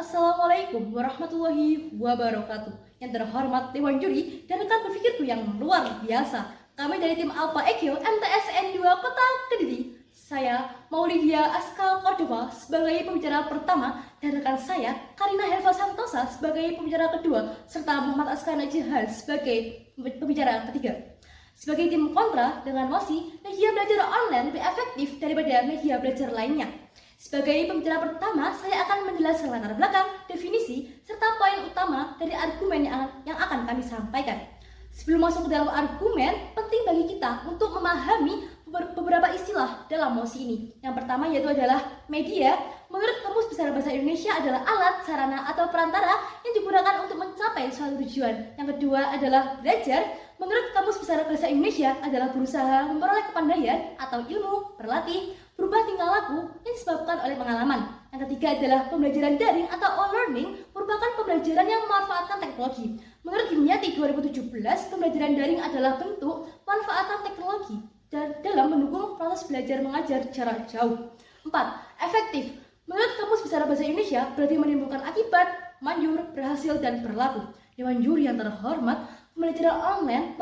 Assalamualaikum warahmatullahi wabarakatuh. Yang terhormat Dewan Juri dan rekan berpikirku yang luar biasa. Kami dari tim Alpha EQ MTSN 2 Kota Kediri. Saya Maulidia Aska Cordova sebagai pembicara pertama dan rekan saya Karina Helva Santosa sebagai pembicara kedua serta Muhammad Aska Najihal sebagai pembicara ketiga. Sebagai tim kontra dengan mosi, media belajar online lebih efektif daripada media belajar lainnya. Sebagai pembicara pertama, saya akan menjelaskan latar belakang, definisi, serta poin utama dari argumen yang akan kami sampaikan. Sebelum masuk ke dalam argumen, penting bagi kita untuk memahami beberapa istilah dalam mosi ini. Yang pertama yaitu adalah media. Menurut Kamus Besar Bahasa Indonesia adalah alat, sarana, atau perantara yang digunakan untuk mencapai suatu tujuan. Yang kedua adalah belajar. Menurut Kamus Besar Bahasa Indonesia adalah berusaha memperoleh kepandaian atau ilmu, berlatih, berubah tingkah laku yang disebabkan oleh pengalaman. Yang ketiga adalah pembelajaran daring atau e-learning, merupakan pembelajaran yang memanfaatkan teknologi. Menurut Dimyati 2017, pembelajaran daring adalah bentuk manfaatan teknologi dalam mendukung proses belajar mengajar jarak jauh. 4. Efektif. Menurut Kamus Besar Bahasa Indonesia berarti menimbulkan akibat, manjur, berhasil, dan berlaku. Dewan Juri yang terhormat, pembelajaran online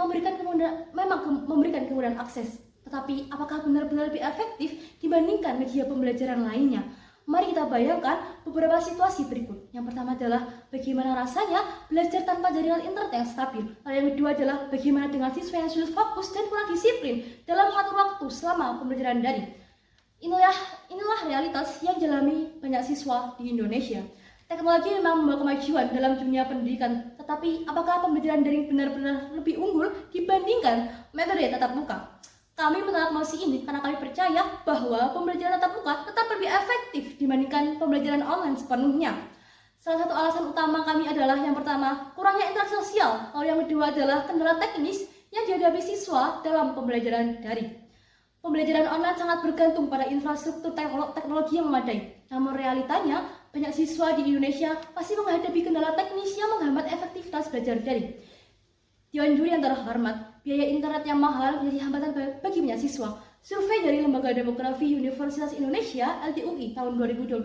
memang memberikan kemudahan akses. Tetapi apakah benar-benar lebih efektif dibandingkan media pembelajaran lainnya? Mari kita bayangkan beberapa situasi berikut. Yang pertama adalah bagaimana rasanya belajar tanpa jaringan internet yang stabil. Lalu yang kedua adalah bagaimana dengan siswa yang sulit fokus dan kurang disiplin dalam mengatur waktu selama pembelajaran daring. Inilah realitas yang dialami banyak siswa di Indonesia. Teknologi memang membawa kemajuan dalam dunia pendidikan, tetapi apakah pembelajaran daring benar-benar lebih unggul dibandingkan metode tatap muka? Kami menolak mosi ini karena kami percaya bahwa pembelajaran tatap muka tetap lebih efektif dibandingkan pembelajaran online sepenuhnya. Salah satu alasan utama kami adalah yang pertama, kurangnya interaksi sosial, lalu yang kedua adalah kendala teknis yang dihadapi siswa dalam pembelajaran daring. Pembelajaran online sangat bergantung pada infrastruktur teknologi yang memadai. Namun realitanya, banyak siswa di Indonesia masih menghadapi kendala teknis yang menghambat efektivitas belajar daring. Dewan Juri yang terhormat, biaya internet yang mahal menjadi hambatan bagi banyak siswa. Survei dari Lembaga Demografi Universitas Indonesia (LTUI) tahun 2021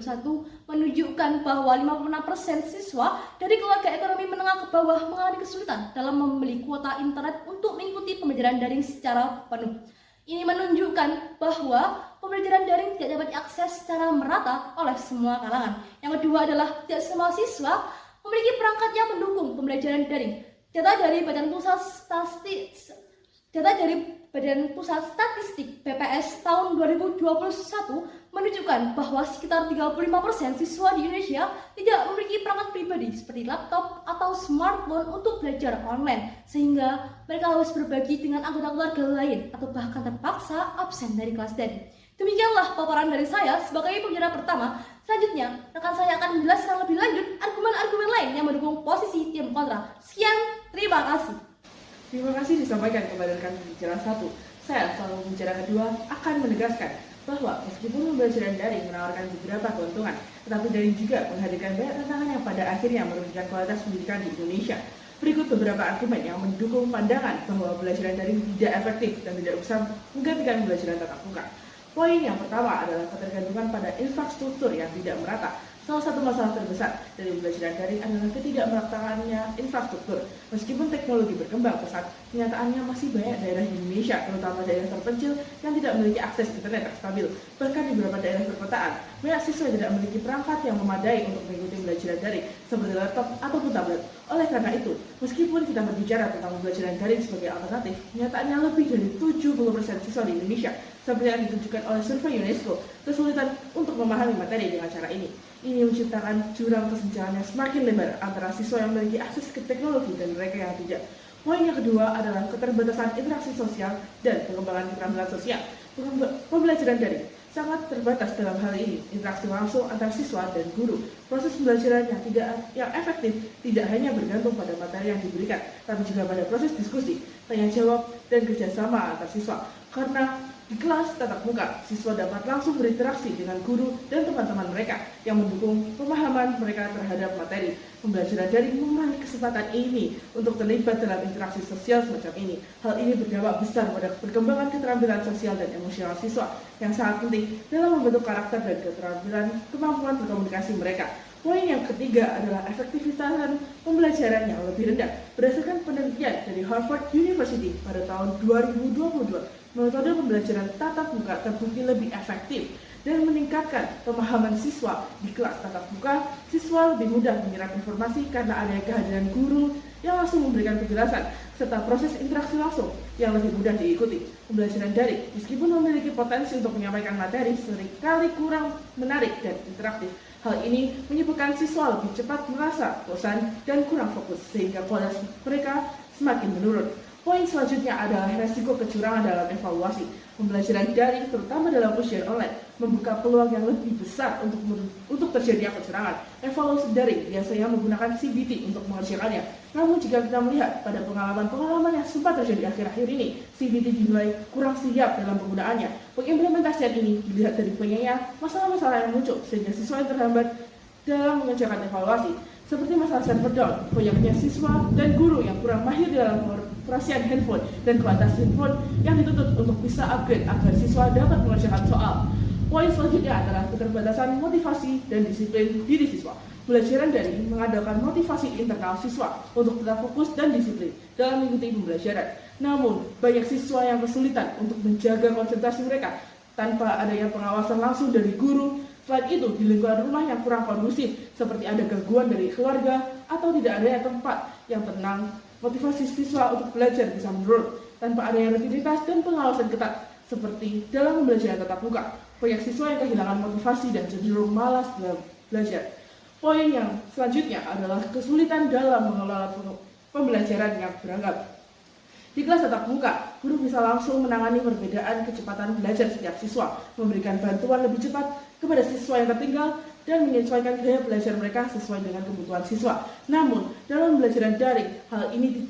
menunjukkan bahwa 56% siswa dari keluarga ekonomi menengah ke bawah mengalami kesulitan dalam membeli kuota internet untuk mengikuti pembelajaran daring secara penuh. Ini menunjukkan bahwa pembelajaran daring tidak dapat diakses secara merata oleh semua kalangan. Yang kedua adalah tidak semua siswa memiliki perangkat yang mendukung pembelajaran daring. Data dari Badan Pusat Statistik BPS tahun 2021 menunjukkan bahwa sekitar 35% siswa di Indonesia tidak memiliki perangkat pribadi seperti laptop atau smartphone untuk belajar online, sehingga mereka harus berbagi dengan anggota keluarga lain atau bahkan terpaksa absen dari kelas daring. Demikianlah paparan dari saya sebagai pembicara pertama. Selanjutnya, rekan saya akan menjelaskan lebih lanjut argumen-argumen lain yang mendukung posisi tim kontra. Sekian, terima kasih. Terima kasih disampaikan kepada rekan pembicara satu. Saya selalu pembicara kedua akan menegaskan bahwa meskipun pembelajaran daring menawarkan beberapa keuntungan, tetapi daring juga menghadirkan banyak tantangan yang pada akhirnya merugikan kualitas pendidikan di Indonesia. Berikut beberapa argumen yang mendukung pandangan bahwa pembelajaran daring tidak efektif dan tidak bisa menggantikan pembelajaran tatap muka. Poin yang pertama adalah ketergantungan pada infrastruktur yang tidak merata. Salah satu masalah terbesar dari pembelajaran daring adalah ketidakmerataan infrastruktur. Meskipun teknologi berkembang pesat, kenyataannya masih banyak daerah di Indonesia, terutama daerah terpencil, yang tidak memiliki akses internet yang stabil. Bahkan di beberapa daerah perkotaan, banyak siswa tidak memiliki perangkat yang memadai untuk mengikuti pembelajaran daring, seperti laptop ataupun tablet. Oleh karena itu, meskipun kita berbicara tentang pembelajaran daring sebagai alternatif, kenyataannya lebih dari 70% siswa di Indonesia, seperti yang ditunjukkan oleh survei UNESCO, kesulitan untuk memahami materi dengan cara ini. Ini menciptakan jurang kesenjangan yang semakin lebar antara siswa yang memiliki akses ke teknologi dan mereka yang tidak. Poin yang kedua adalah keterbatasan interaksi sosial dan pengembangan keterampilan sosial. Pembelajaran daring sangat terbatas dalam hal ini, interaksi langsung antar siswa dan guru. Proses pembelajaran yang efektif tidak hanya bergantung pada materi yang diberikan, tapi juga pada proses diskusi, tanya jawab, dan kerjasama antar siswa. Karena di kelas tatap muka, siswa dapat langsung berinteraksi dengan guru dan teman-teman mereka yang mendukung pemahaman mereka terhadap materi. Pembelajaran daring mengurangi kesempatan ini untuk terlibat dalam interaksi sosial semacam ini. Hal ini berdampak besar pada perkembangan keterampilan sosial dan emosional siswa yang sangat penting dalam membentuk karakter dan keterampilan kemampuan berkomunikasi mereka. Poin yang ketiga adalah efektivitas pembelajaran yang lebih rendah. Berdasarkan penelitian dari Harvard University pada tahun 2022, metode pembelajaran tatap muka terbukti lebih efektif dan meningkatkan pemahaman siswa. Di kelas tatap muka, siswa lebih mudah menyerap informasi karena adanya kehadiran guru yang langsung memberikan penjelasan, serta proses interaksi langsung yang lebih mudah diikuti. Pembelajaran daring, meskipun memiliki potensi untuk menyampaikan materi, seringkali kurang menarik dan interaktif. Hal ini menyebabkan siswa lebih cepat merasa bosan dan kurang fokus, sehingga kualitas mereka semakin menurun. Poin selanjutnya adalah resiko kecurangan dalam evaluasi. Pembelajaran daring, terutama dalam ujian online, membuka peluang yang lebih besar untuk terjadinya kecurangan. Evaluasi daring biasanya menggunakan CBT untuk mengerjakannya. Namun jika kita melihat pada pengalaman yang sempat terjadi akhir-akhir ini, CBT dinilai kurang siap dalam penggunaannya. Pengimplementasian ini dilihat dari banyaknya masalah-masalah yang muncul, sehingga siswa yang terhambat dalam mengerjakan evaluasi, seperti masalah server down, banyaknya siswa dan guru yang kurang mahir dalam pengoperasian handphone, dan kualitas handphone yang dituntut untuk bisa upgrade agar siswa dapat mengerjakan soal. Poin selanjutnya adalah keterbatasan motivasi dan disiplin diri siswa. Pembelajaran daring mengandalkan motivasi internal siswa untuk tetap fokus dan disiplin dalam mengikuti pembelajaran. Namun, banyak siswa yang kesulitan untuk menjaga konsentrasi mereka tanpa adanya pengawasan langsung dari guru. Selain itu, di lingkungan rumah yang kurang kondusif, seperti ada gangguan dari keluarga atau tidak adanya tempat yang tenang, motivasi siswa untuk belajar bisa menurun. Tanpa adanya rutinitas dan pengawasan ketat, seperti dalam pembelajaran tatap muka, banyak siswa yang kehilangan motivasi dan cenderung malas dalam belajar. Poin yang selanjutnya adalah kesulitan dalam mengelola pembelajaran yang beragam. Di kelas tatap muka, guru bisa langsung menangani perbedaan kecepatan belajar setiap siswa, memberikan bantuan lebih cepat kepada siswa yang tertinggal, dan menyesuaikan gaya belajar mereka sesuai dengan kebutuhan siswa. Namun, dalam pembelajaran daring, hal ini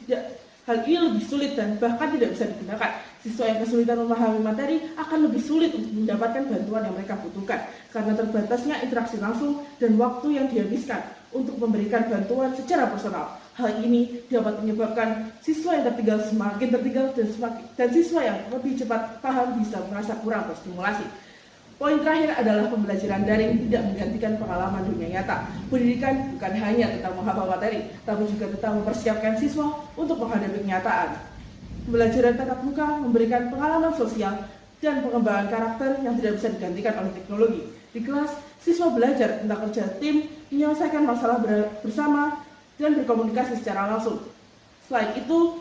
lebih sulit dan bahkan tidak bisa digunakan. Siswa yang kesulitan memahami materi akan lebih sulit untuk mendapatkan bantuan yang mereka butuhkan, karena terbatasnya interaksi langsung dan waktu yang dihabiskan untuk memberikan bantuan secara personal. Hal ini dapat menyebabkan siswa yang tertinggal semakin tertinggal dan siswa yang lebih cepat paham bisa merasa kurang terstimulasi. Poin terakhir adalah pembelajaran daring tidak menggantikan pengalaman dunia nyata. Pendidikan bukan hanya tentang menghafal materi, tapi juga tentang mempersiapkan siswa untuk menghadapi kenyataan. Pembelajaran tatap muka memberikan pengalaman sosial dan pengembangan karakter yang tidak bisa digantikan oleh teknologi. Di kelas, siswa belajar tentang kerja tim, menyelesaikan masalah bersama, dan berkomunikasi secara langsung. Selain itu,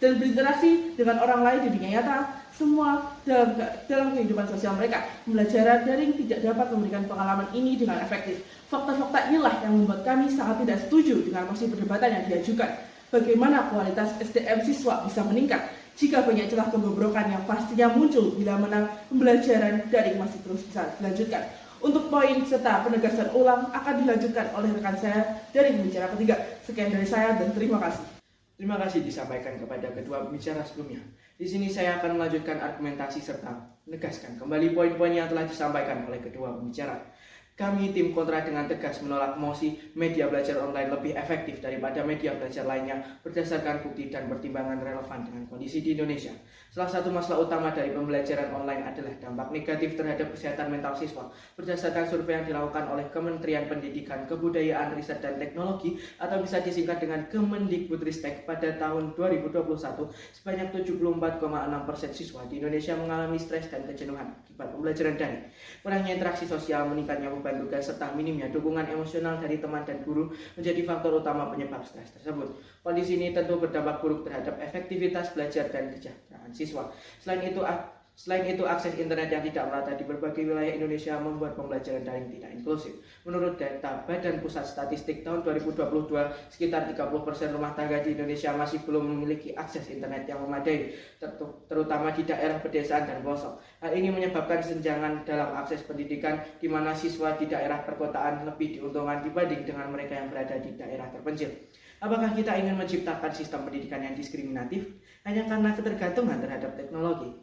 dan berinteraksi dengan orang lain di dunia nyata, semua dalam kehidupan sosial mereka. Pembelajaran daring tidak dapat memberikan pengalaman ini dengan efektif. Fakta-fakta inilah yang membuat kami sangat tidak setuju dengan mosi perdebatan yang diajukan. Bagaimana kualitas SDM siswa bisa meningkat jika banyak celah kebobrokan yang pastinya muncul bila pembelajaran daring masih terus bisa dilanjutkan. Untuk poin serta penegasan ulang akan dilanjutkan oleh rekan saya dari pembicara ketiga. Sekian dari saya dan terima kasih. Terima kasih disampaikan kepada kedua pembicara sebelumnya. Di sini saya akan melanjutkan argumentasi serta menegaskan kembali poin-poin yang telah disampaikan oleh kedua pembicara. Kami tim kontra dengan tegas menolak mosi media belajar online lebih efektif daripada media belajar lainnya berdasarkan bukti dan pertimbangan relevan dengan kondisi di Indonesia. Salah satu masalah utama dari pembelajaran online adalah dampak negatif terhadap kesehatan mental siswa. Berdasarkan survei yang dilakukan oleh Kementerian Pendidikan, Kebudayaan, Riset, dan Teknologi atau bisa disingkat dengan Kemendikbudristek pada tahun 2021, sebanyak 74,6% siswa di Indonesia mengalami stres dan kejenuhan akibat pembelajaran daring. Kurangnya interaksi sosial, meningkatnya beban tugas, serta minimnya dukungan emosional dari teman dan guru menjadi faktor utama penyebab stres tersebut. Kondisi ini tentu berdampak buruk terhadap efektivitas belajar dan kesejahteraan siswa. Selain itu, akses internet yang tidak merata di berbagai wilayah Indonesia membuat pembelajaran daring tidak inklusif. Menurut data Badan Pusat Statistik tahun 2022, sekitar 30% rumah tangga di Indonesia masih belum memiliki akses internet yang memadai, terutama di daerah pedesaan dan pelosok. Hal ini menyebabkan kesenjangan dalam akses pendidikan, di mana siswa di daerah perkotaan lebih diuntungkan dibanding dengan mereka yang berada di daerah terpencil. Apakah kita ingin menciptakan sistem pendidikan yang diskriminatif hanya karena ketergantungan terhadap teknologi?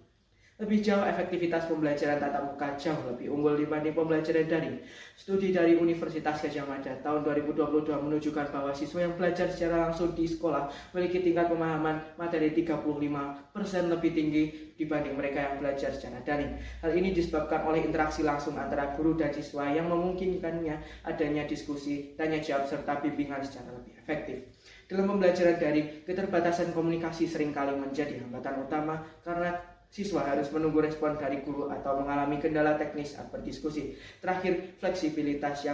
Lebih jauh, efektivitas pembelajaran tatap muka jauh lebih unggul dibanding pembelajaran daring. Studi dari Universitas Gadjah Mada tahun 2022 menunjukkan bahwa siswa yang belajar secara langsung di sekolah memiliki tingkat pemahaman materi 35% lebih tinggi dibanding mereka yang belajar secara daring. Hal ini disebabkan oleh interaksi langsung antara guru dan siswa yang memungkinkannya adanya diskusi, tanya jawab, serta bimbingan secara lebih efektif. Dalam pembelajaran daring, keterbatasan komunikasi seringkali menjadi hambatan utama karena siswa harus menunggu respon dari guru atau mengalami kendala teknis saat berdiskusi. Terakhir, fleksibilitas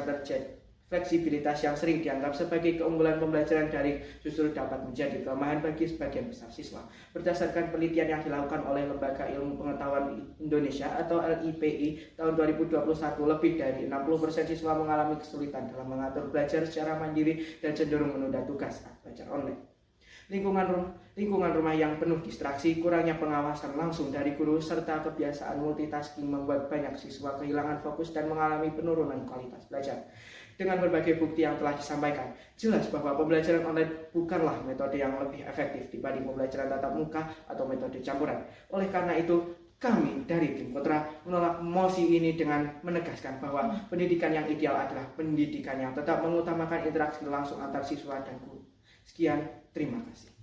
yang sering dianggap sebagai keunggulan pembelajaran daring justru dapat menjadi kelemahan bagi sebagian besar siswa. Berdasarkan penelitian yang dilakukan oleh Lembaga Ilmu Pengetahuan Indonesia atau LIPI tahun 2021, lebih dari 60% siswa mengalami kesulitan dalam mengatur belajar secara mandiri dan cenderung menunda tugas saat belajar online. Lingkungan rumah yang penuh distraksi, kurangnya pengawasan langsung dari guru, serta kebiasaan multitasking membuat banyak siswa kehilangan fokus dan mengalami penurunan kualitas belajar. Dengan berbagai bukti yang telah disampaikan, jelas bahwa pembelajaran online bukanlah metode yang lebih efektif dibanding pembelajaran tatap muka atau metode campuran. Oleh karena itu, kami dari tim Kontra menolak mosi ini dengan menegaskan bahwa pendidikan yang ideal adalah pendidikan yang tetap mengutamakan interaksi langsung antar siswa dan guru. Sekian, terima kasih.